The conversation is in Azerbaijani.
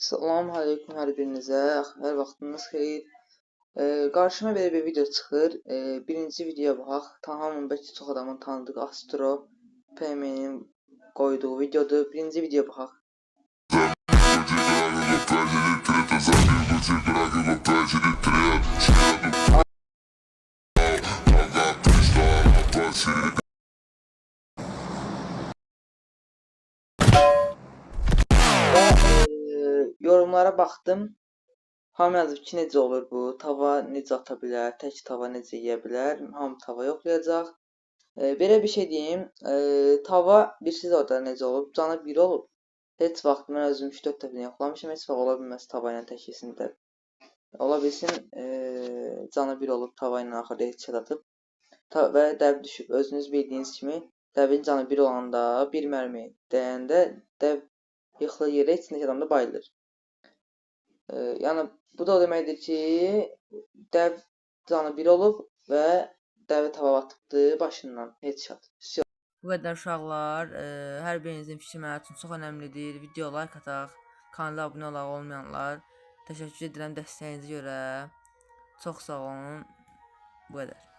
Salam aleyküm hər birinizə. Hər vaxtınız xeyir. Qarşıma belə bir video çıxır. Birinci videoya baxaq. Hamının bəlkə çox adamın tanıdığı Astro PM'nin qoyduğu videodur. Birinci videoya baxaq. Yorumlara baxdım. Hamı yazıb ki, necə olur bu? Tava necə ata bilər? Tək tava necə yeyə bilər? Hamı tava yoxlayacaq. Belə bir şey deyim. Tava birsiz orada necə olub? Canı 1 olub. Heç vaxt mən özüm 3-4 dəfə yoxlamışam. Heç vaxt ola bilməz tava ilə tək yesin. Ola bilsin canı 1 olub tava ilə axırda headshot atıb. Və dəv düşüb. Özünüz bildiyiniz kimi dəvin canı 1 olanda bir mərmi dəyəndə dəv yıxılır yerə, içindəki adam da bayılır. Yəni bu da o deməkdir ki, dəv canı 1 olub və dəvi tava atıbdı başından headshot. Bu qədər uşaqlar, hər birinizin fikri mənim üçün çox önəmlidir. Video like ataq, kanala abunə olmayanlar, təşəkkür edirəm dəstəyinizə görə. Çox sağ olun. Bu qədər.